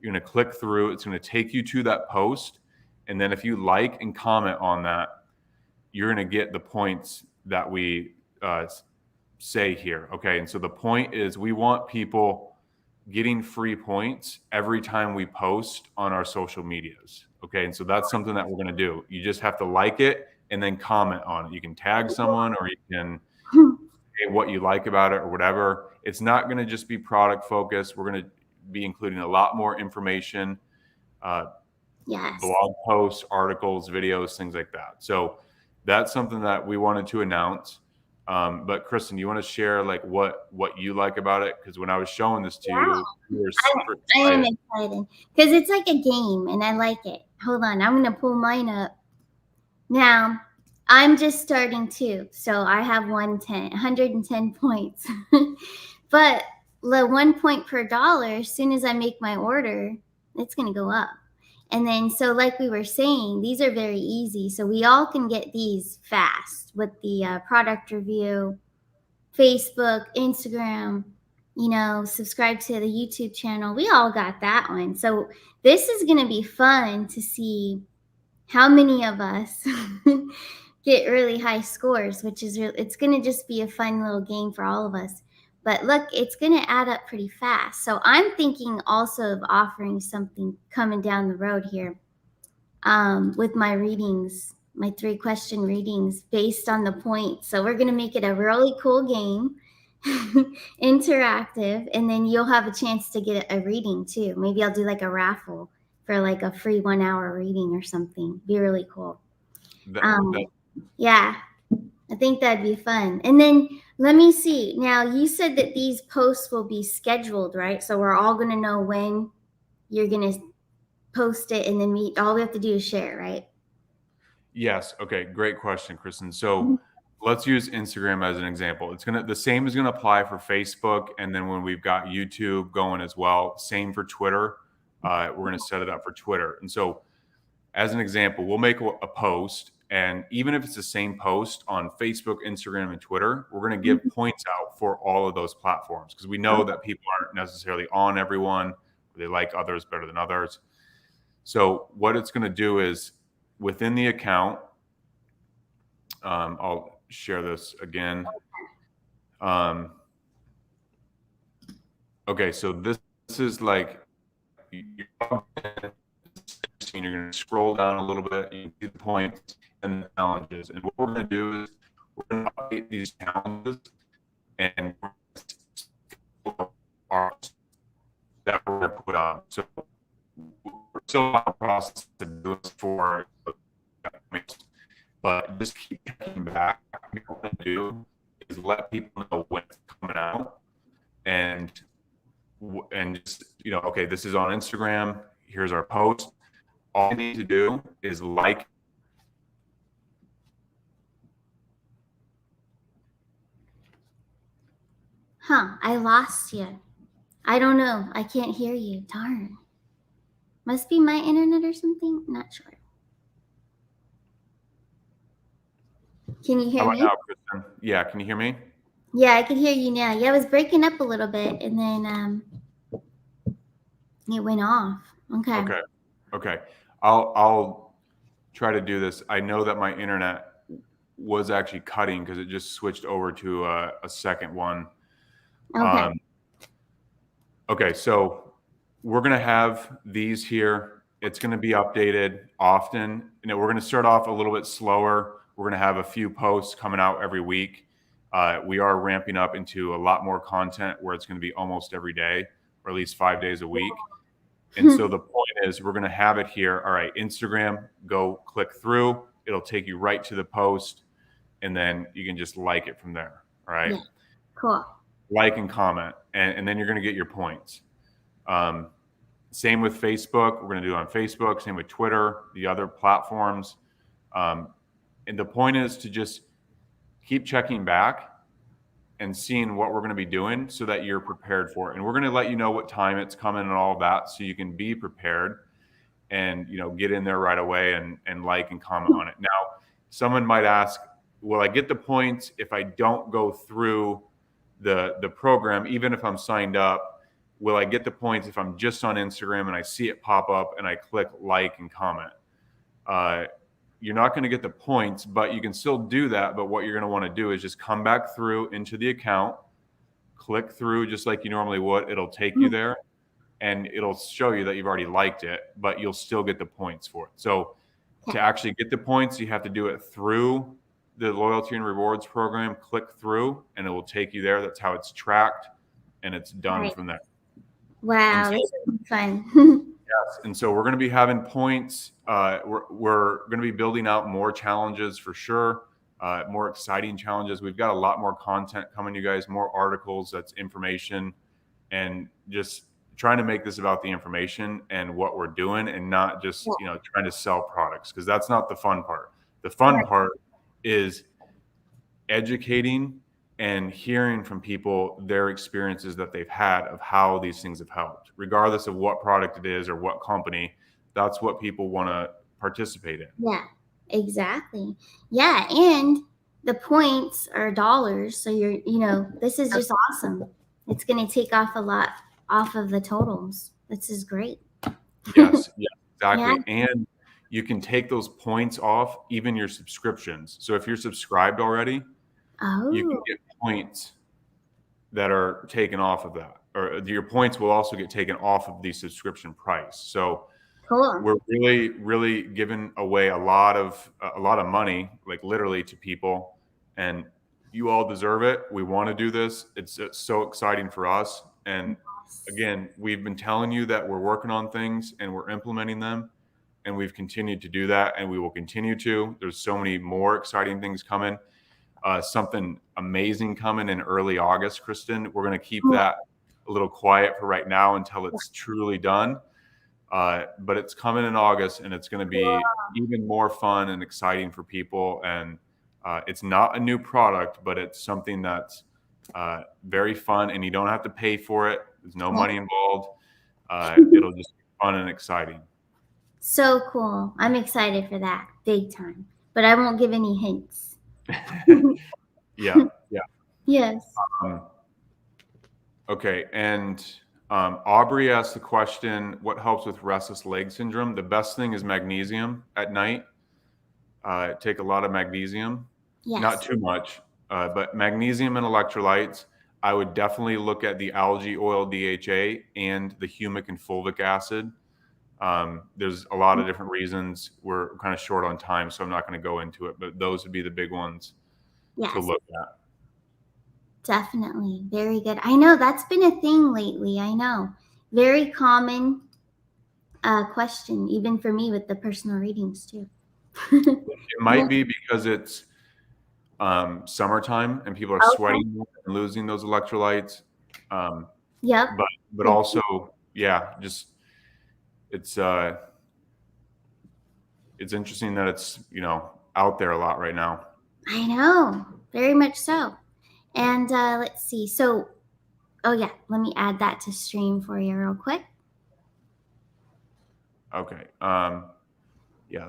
You're going to click through. It's going to take you to that post. And then if you like and comment on that, you're going to get the points that we say here. Okay. And so the point is we want people getting free points every time we post on our social medias. Okay. And so that's something that we're going to do. You just have to like it and then comment on it. You can tag someone, or you can say what you like about it or whatever. It's not going to just be product focused. We're going to be including a lot more information, Yes. blog posts, articles, videos, things like that. So that's something that we wanted to announce. But Kristen, you want to share like what you like about it? Because when I was showing this to you, you were super I am excited. excited because it's like a game and I like it. Hold on, I'm gonna pull mine up. Now, I'm just starting too, so I have 110 points. But the 1 point per dollar, as soon as I make my order, it's gonna go up. And then, so like we were saying, these are very easy. So we all can get these fast with the product review, Facebook, Instagram, subscribe to the YouTube channel. We all got that one. So this is going to be fun to see how many of us get really high scores, which is it's going to just be a fun little game for all of us. But look, it's going to add up pretty fast. So I'm thinking also of offering something coming down the road here with my readings, my 3-question readings based on the points. So we're going to make it a really cool game, interactive, and then you'll have a chance to get a reading too. Maybe I'll do like a raffle for like a free 1-hour reading or something. Be really cool. Yeah, I think that'd be fun. And then let me see. Now, you said that these posts will be scheduled, right? So we're all going to know when you're going to post it, and then all we have to do is share, right? Yes. Okay. Great question, Kristen. So let's use Instagram as an example. The same is gonna apply for Facebook, and then when we've got YouTube going as well, same for Twitter. We're gonna set it up for Twitter. And so, as an example, we'll make a post, and even if it's the same post on Facebook, Instagram, and Twitter, we're gonna give points out for all of those platforms because we know that people aren't necessarily on everyone. Or they like others better than others. So what it's gonna do is within the account, I'll share this again. Okay, so this is like you're going to scroll down a little bit, you can see the points and the challenges. And what we're going to do is we're going to update these challenges and that we're going to put on. So we're still in the process to do this for, but just keep checking back. What we're going to do is let people know when it's coming out, and just okay, this is on Instagram. Here's our post. All you need to do is like. I lost you. I don't know. I can't hear you. Darn. Must be my internet or something. Not sure. Can you hear me? How about now, Kristen? Yeah, can you hear me? Yeah, I can hear you now. Yeah, it was breaking up a little bit, and then it went off. Okay. Okay. I'll try to do this. I know that my internet was actually cutting because it just switched over to a second one. Okay. Okay, so we're going to have these here. It's going to be updated often. We're going to start off a little bit slower. We're going to have a few posts coming out every week. We are ramping up into a lot more content where it's going to be almost every day, or at least 5 days a week. And so the point is we're going to have it here. All right, Instagram, go click through. It'll take you right to the post, and then you can just like it from there. All right. Yeah. Cool. Like and comment, and then you're going to get your points. Same with Facebook. We're going to do it on Facebook. Same with Twitter, the other platforms. And the point is to just keep checking back and seeing what we're going to be doing so that you're prepared for it. And we're going to let you know what time it's coming and all of that so you can be prepared and get in there right away and like and comment on it. Now, someone might ask, will I get the points if I don't go through the program, even if I'm signed up? Will I get the points if I'm just on Instagram and I see it pop up and I click like and comment? You're not going to get the points, but you can still do that. But what you're going to want to do is just come back through into the account, click through just like you normally would. It'll take you there and it'll show you that you've already liked it, but you'll still get the points for it. So to actually get the points, you have to do it through the loyalty and rewards program. Click through and it will take you there. That's how it's tracked and it's done from there. Wow, this is fun. Yes, and so we're going to be having points. We're going to be building out more challenges for sure. more exciting challenges. We've got a lot more content coming, you guys, more articles, that's information, and just trying to make this about the information and what we're doing, and not just, trying to sell products, because that's not the fun part. The fun part is educating and hearing from people their experiences that they've had of how these things have helped, regardless of what product it is or what company. That's what people want to participate in. Yeah, exactly. Yeah, and the points are dollars, so this is just awesome. It's going to take off a lot off of the totals. This is great. Yes, exactly. Yeah. And you can take those points off even your subscriptions. So if you're subscribed already, you can Oh, get points that are taken off of that, or your points will also get taken off of the subscription price. So cool. we're really, really giving away a lot of money, like literally, to people, and you all deserve it. We want to do this. It's so exciting for us. And again, we've been telling you that we're working on things and we're implementing them, and we've continued to do that, and we will continue to. There's so many more exciting things coming. Something amazing coming in early August, Kristen. We're going to keep that a little quiet for right now until it's truly done. But it's coming in August, and it's going to be even more fun and exciting for people. And it's not a new product, but it's something that's very fun, and you don't have to pay for it. There's no money involved. It'll just be fun and exciting. So cool. I'm excited for that, big time. But I won't give any hints. Yeah. Yes. Okay, and Aubrey asked the question, what helps with restless leg syndrome? The best thing is magnesium at night. Take a lot of magnesium, Yes. not too much, but magnesium and electrolytes. I would definitely look at the algae oil DHA and the humic and fulvic acid. There's a lot of different reasons. We're kind of short on time, so I'm not going to go into it, but those would be the big ones to look at. Definitely. Very good. I know that's been a thing lately. I know. Very common question, even for me with the personal readings too. It might be because it's summertime and people are sweating more and losing those electrolytes. Yep. But also, just it's interesting that it's out there a lot right now. I know. Very much so. And let's see. So, let me add that to stream for you real quick. Okay.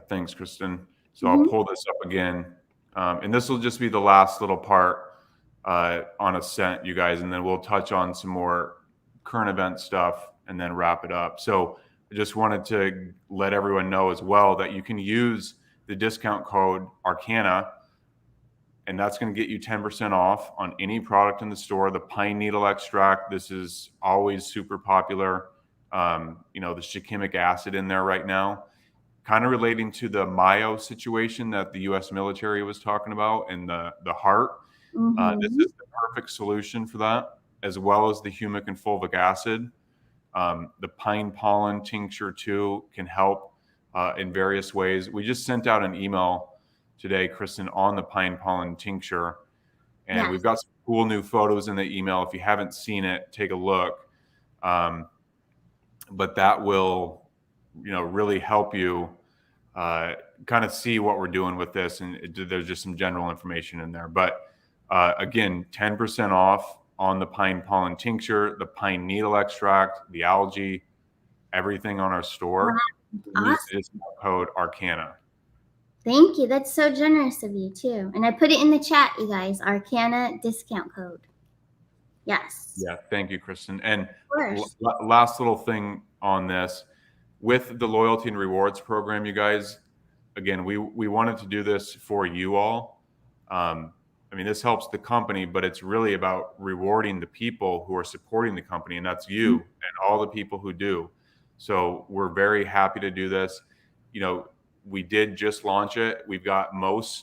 Thanks, Kristen. So I'll pull this up again. And this will just be the last little part on Ascent, you guys, and then we'll touch on some more current event stuff and then wrap it up. So I just wanted to let everyone know as well that you can use the discount code Arcana, and that's going to get you 10% off on any product in the store. The pine needle extract, this is always super popular. The shikimic acid in there right now, kind of relating to the Mayo situation that the U.S. military was talking about and the heart. This is the perfect solution for that, as well as the humic and fulvic acid. The pine pollen tincture too can help in various ways. We just sent out an email today, Kristen, on the pine pollen tincture, and we've got some cool new photos in the email. If you haven't seen it, take a look. But that will, really help you kind of see what we're doing with this, and there's just some general information in there. But again, 10% off on the pine pollen tincture, the pine needle extract, the algae, everything on our store. Awesome. Use the discount code Arcana. Thank you. That's so generous of you too. And I put it in the chat, you guys. Arcana discount code. Yes. Yeah. Thank you, Kristen. And last little thing on this, with the loyalty and rewards program, you guys, again, we wanted to do this for you all. This helps the company, but it's really about rewarding the people who are supporting the company, and that's you and all the people who do. So we're very happy to do this. We did just launch it. We've got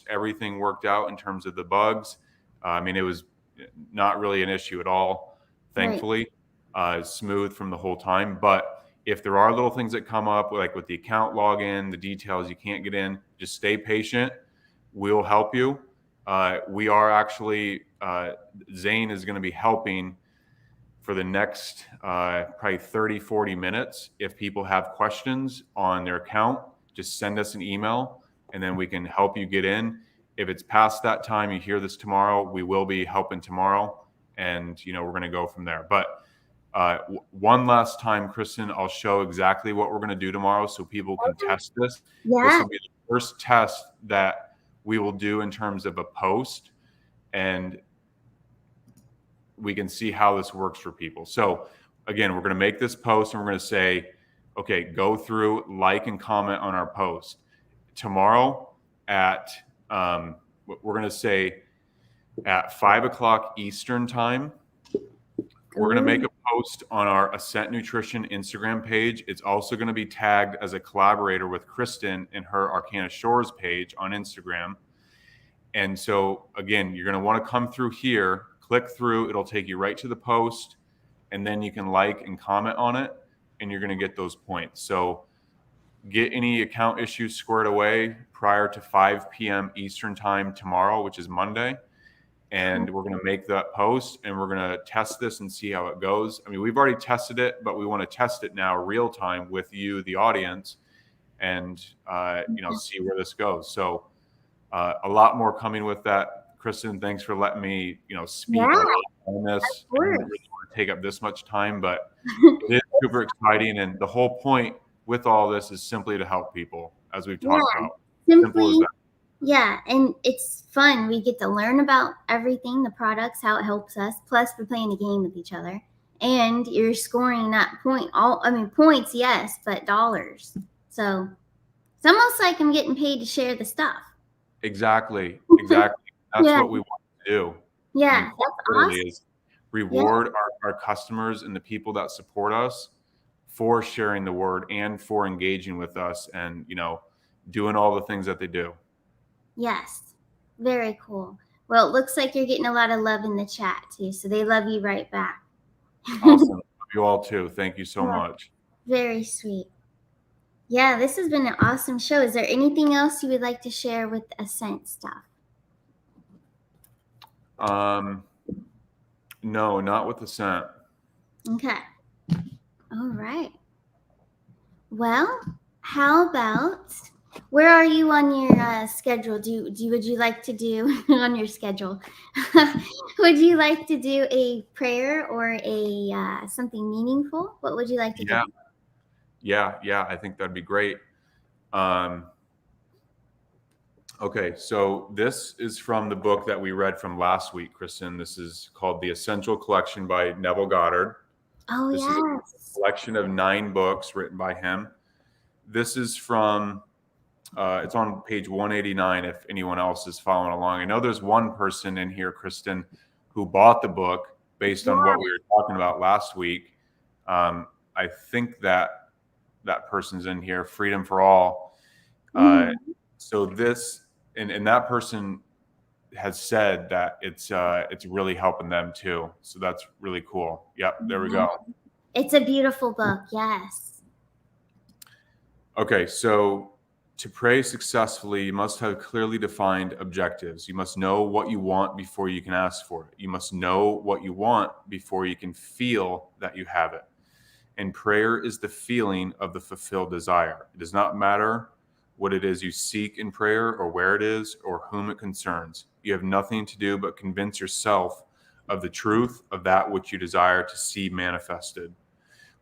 everything worked out in terms of the bugs. It was not really an issue at all, thankfully. Smooth from the whole time. But if there are little things that come up, like with the account login, the details you can't get in, just stay patient. We'll help you. We are actually, Zane is going to be helping for the next probably 30, 40 minutes. If people have questions on their account, just send us an email and then we can help you get in. If it's past that time, you hear this tomorrow, we will be helping tomorrow. And, we're going to go from there. But one last time, Kristen, I'll show exactly what we're going to do tomorrow so people can test this. This Yeah. will be the first test that we will do in terms of a post, and we can see how this works for people. So again, we're going to make this post and we're going to say, okay, go through, like, and comment on our post. Tomorrow at, we're going to say at 5:00 Eastern time, we're going to make a post on our Ascent Nutrition Instagram page. It's also going to be tagged as a collaborator with Kristen in her Arcana Shores page on Instagram. And so again, you're going to want to come through here, click through, it'll take you right to the post, and then you can like and comment on it, and you're going to get those points. So get any account issues squared away prior to 5 p.m. Eastern time tomorrow, which is Monday. And we're going to make that post and we're going to test this and see how it goes. I mean, we've already tested it, but we want to test it now real time with you, the audience, and, see where this goes. So a lot more coming with that. Kristen, thanks for letting me, speak on this. I didn't really want to take up this much time, but it is super exciting. And the whole point with all this is simply to help people, as we've talked about. Simple as that. Yeah, and it's fun. We get to learn about everything, the products, how it helps us. Plus, we're playing a game with each other, and you're scoring that points, yes, but dollars. So it's almost like I'm getting paid to share the stuff. Exactly. That's what we want to do. Yeah, that's awesome. Is reward our customers and the people that support us for sharing the word and for engaging with us and, doing all the things that they do. Yes. Very cool. Well, it looks like you're getting a lot of love in the chat too. So they love you right back. Awesome. Love you all too. Thank you so much. Very sweet. Yeah, this has been an awesome show. Is there anything else you would like to share with Ascent stuff? No, not with Ascent. Okay. All right. Well, how about, where are you on your schedule? Would you like to do on your schedule? Would you like to do a prayer or a something meaningful? What would you like to do? Yeah. I think that'd be great. Okay, so this is from the book that we read from last week, Kristen. This is called The Essential Collection by Neville Goddard. Oh, this is a collection of 9 books written by him. This is from, it's on page 189 if anyone else is following along. I know there's one person in here, Kristen, who bought the book based on what we were talking about last week. I think that person's in here, Freedom for All. So this, and that person has said that it's really helping them too. So that's really cool. Yep, there we go. It's a beautiful book, yes. Okay, so to pray successfully, you must have clearly defined objectives. You must know what you want before you can ask for it. You must know what you want before you can feel that you have it. And prayer is the feeling of the fulfilled desire. It does not matter what it is you seek in prayer or where it is or whom it concerns. You have nothing to do but convince yourself of the truth of that which you desire to see manifested.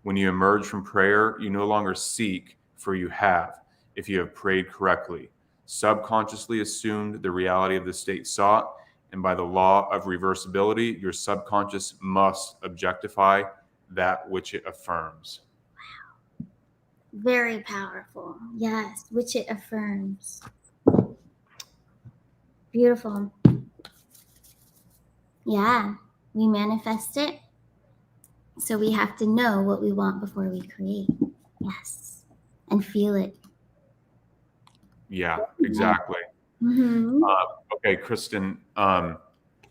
When you emerge from prayer, you no longer seek, for you have, if you have prayed correctly, subconsciously assumed the reality of the state sought, and by the law of reversibility, your subconscious must objectify that which it affirms. Wow. Very powerful. Yes, which it affirms. Beautiful. Yeah, we manifest it. So we have to know what we want before we create. Yes. And feel it. Yeah, exactly. Mm-hmm. Okay, Kristen, how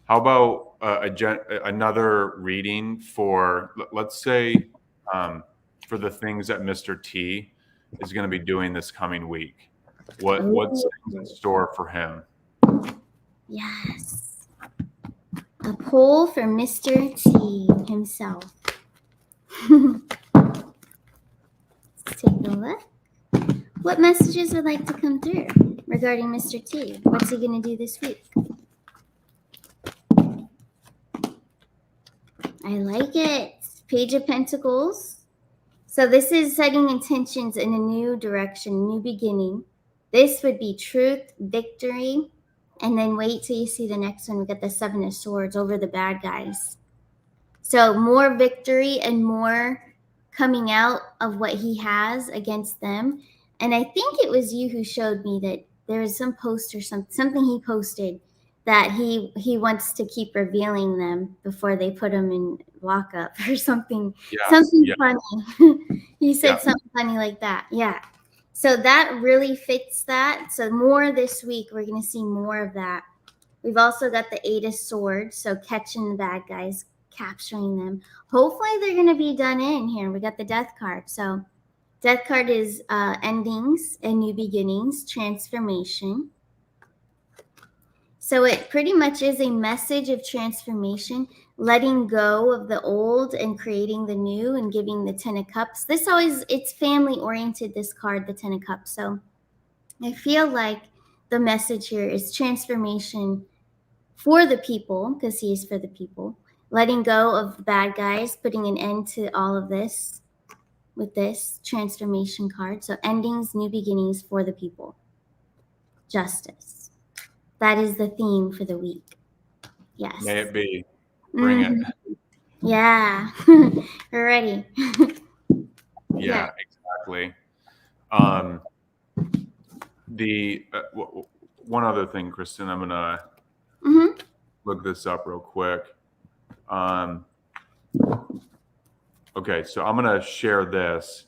about another reading for, let's say, for the things that Mr. T is going to be doing this coming week? What's in store for him? Yes. A poll for Mr. T himself. Let's take a look. What messages would like to come through regarding Mr. T? What's he going to do this week? I like it. Page of Pentacles. So this is setting intentions in a new direction, new beginning. This would be truth, victory, and then wait till you see the next one. We got the Seven of Swords over the bad guys. So more victory and more coming out of what he has against them. And I think it was you who showed me that there was some post or something he posted that he wants to keep revealing them before they put him in lockup or something. Yeah. Something Yeah. funny. He said Yeah. something funny like that. Yeah. So that really fits that. So more this week, we're going to see more of that. We've also got the Eight of Swords, so catching the bad guys, capturing them. Hopefully they're going to be done in here. We got the Death card. So Death card is endings and new beginnings, transformation. So it pretty much is a message of transformation, letting go of the old and creating the new and giving the Ten of Cups. It's family oriented, this card, the Ten of Cups. So I feel like the message here is transformation for the people, because he is for the people, letting go of the bad guys, putting an end to all of this with this transformation card. So endings, new beginnings for the people. Justice. That is the theme for the week. Yes. May it be. Bring it. Yeah. We're ready. Yeah, exactly. The one other thing, Kristen, I'm gonna look this up real quick. Okay, so I'm gonna share this.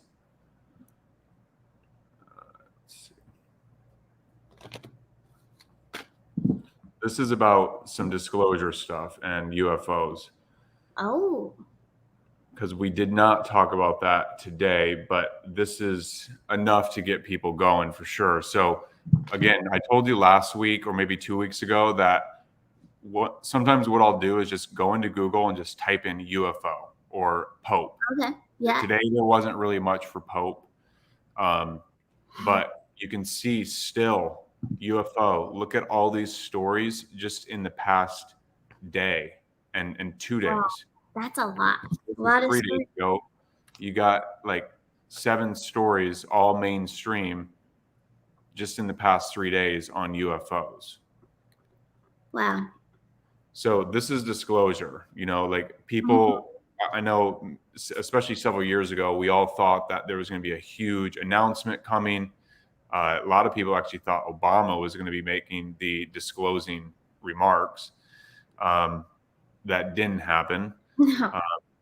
Let's see. This is about some disclosure stuff and UFOs. Oh. Because we did not talk about that today, but this is enough to get people going for sure. So again, I told you last week or maybe 2 weeks ago that sometimes what I'll do is just go into Google and just type in UFO or Pope. Okay. Yeah. Today there wasn't really much for Pope, but you can see still UFO. Look at all these stories just in the past day and 2 days. Wow. That's a lot. A lot of 3 days ago, you got like 7 stories, all mainstream, just in the past 3 days on UFOs. Wow. So this is disclosure. Like people, I know, especially several years ago, we all thought that there was going to be a huge announcement coming. A lot of people actually thought Obama was going to be making the disclosing remarks. That didn't happen. No.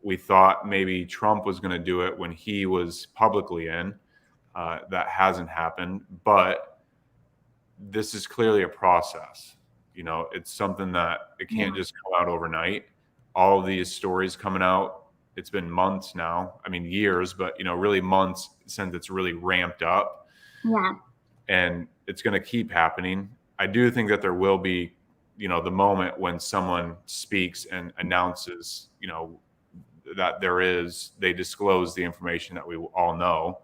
We thought maybe Trump was going to do it when he was publicly in. That hasn't happened, but this is clearly a process. It's something that it can't just come out overnight. All of these stories coming out, it's been months now. I mean, years, but really months since it's really ramped up. Yeah. And it's going to keep happening. I do think that there will be, the moment when someone speaks and announces, that they disclose the information that we all know.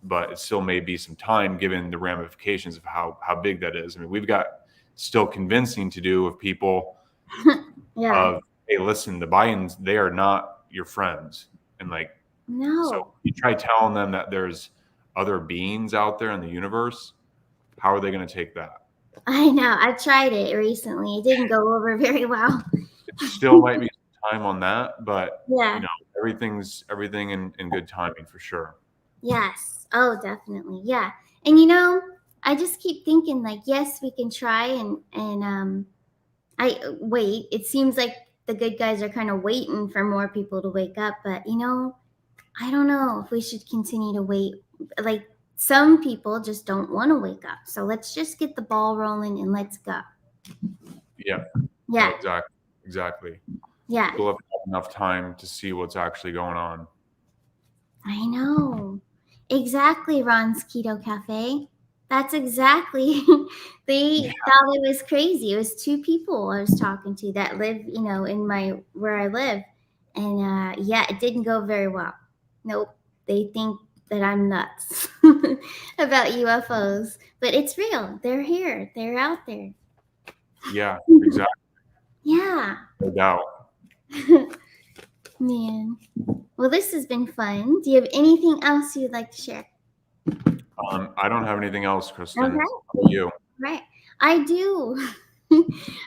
But it still may be some time given the ramifications of how big that is. I mean, we've got still convincing to do of people of, hey, listen, the Bidens, they are not your friends. And no. So you try telling them that there's other beings out there in the universe. How are they going to take that? I know. I tried it recently. It didn't go over very well. It still might be some time on that, but everything in good timing for sure. Yes. Oh, definitely. Yeah. And I just keep thinking yes, we can try and I wait. It seems like the good guys are kind of waiting for more people to wake up, but I don't know if we should continue to wait. Some people just don't want to wake up. So let's just get the ball rolling and let's go. Yeah. Yeah. No, exactly. Yeah. We'll have enough time to see what's actually going on. I know. Exactly, Ron's Keto Cafe. That's exactly. They thought it was crazy. It was two people I was talking to that live, in my where I live, and yeah, it didn't go very well. Nope. They think that I'm nuts about UFOs, but it's real. They're here. They're out there. Yeah, exactly. Yeah, No doubt. man. Well, this has been fun. Do you have anything else you'd like to share? I don't have anything else, Kristen. Okay. How about you? Right. I do.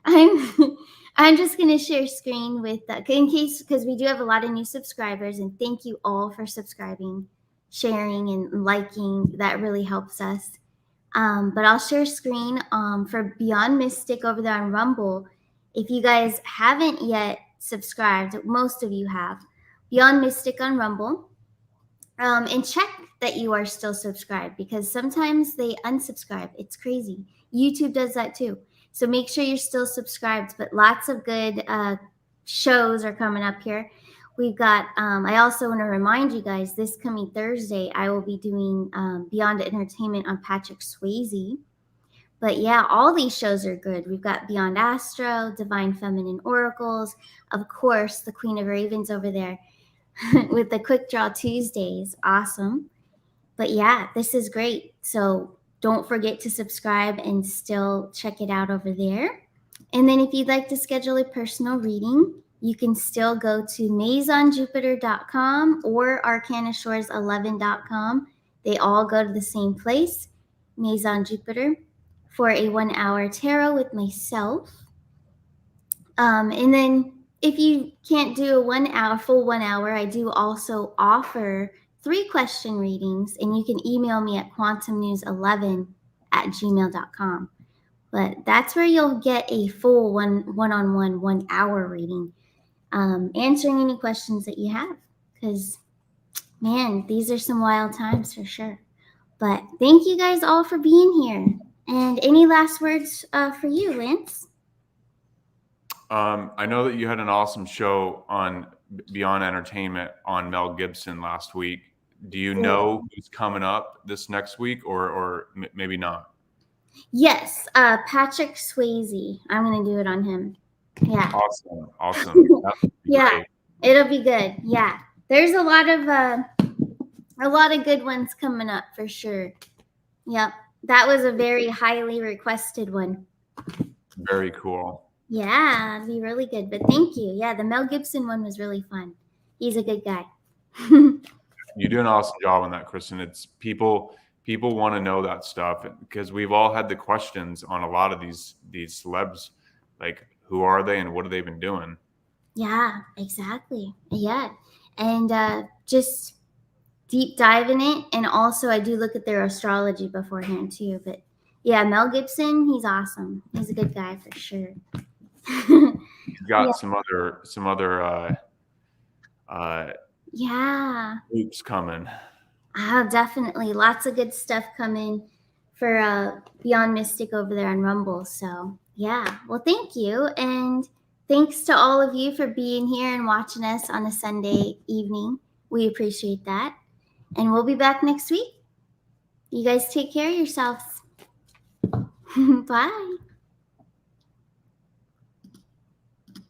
I'm I'm just gonna share screen with in case because we do have a lot of new subscribers, and thank you all for subscribing, sharing, and liking. That really helps us. But I'll share screen for Beyond Mystic over there on Rumble. If you guys haven't yet subscribed, most of you have Beyond Mystic on Rumble. And check that you are still subscribed because sometimes they unsubscribe. It's crazy. YouTube does that too. So make sure you're still subscribed. But lots of good shows are coming up here. We've got, I also want to remind you guys this coming Thursday, I will be doing Beyond Entertainment on Patrick Swayze. But yeah, all these shows are good. We've got Beyond Astro, Divine Feminine Oracles, of course, the Queen of Ravens over there. With the Quick Draw Tuesdays. Awesome. But yeah, this is great. So don't forget to subscribe and still check it out over there. And then if you'd like to schedule a personal reading, you can still go to mazonjupiter.com or arcanashores11.com. They all go to the same place, Mazon Jupiter, for a 1-hour tarot with myself. And then if you can't do a 1 hour, full 1 hour, I do also offer 3-question readings, and you can email me at quantumnews11@gmail.com. But that's where you'll get a full one-on-one 1 hour reading, answering any questions that you have. Because, man, these are some wild times for sure. But thank you guys all for being here. And any last words for you, Lance? I know that you had an awesome show on Beyond Entertainment on Mel Gibson last week. Do you know who's coming up this next week, or maybe not? Yes, Patrick Swayze. I'm gonna do it on him. Yeah. Awesome. Yeah, Great. it'll be good. Yeah, there's a lot of good ones coming up for sure. Yep, that was a very highly requested one. Very cool. Yeah, it'd be really good. But thank you. Yeah, the Mel Gibson one was really fun. He's a good guy. You do an awesome job on that, Kristen. It's people want to know that stuff because we've all had the questions on a lot of these celebs, like who are they and what have they been doing? Yeah, exactly. Yeah, and just deep dive in it, and also I do look at their astrology beforehand too. But yeah, Mel Gibson, he's awesome. He's a good guy for sure. He's got some other yeah. loops coming. Definitely. Lots of good stuff coming for Beyond Mystic over there on Rumble. So, yeah. Well, thank you. And thanks to all of you for being here and watching us on a Sunday evening. We appreciate that. And we'll be back next week. You guys take care of yourselves. Bye.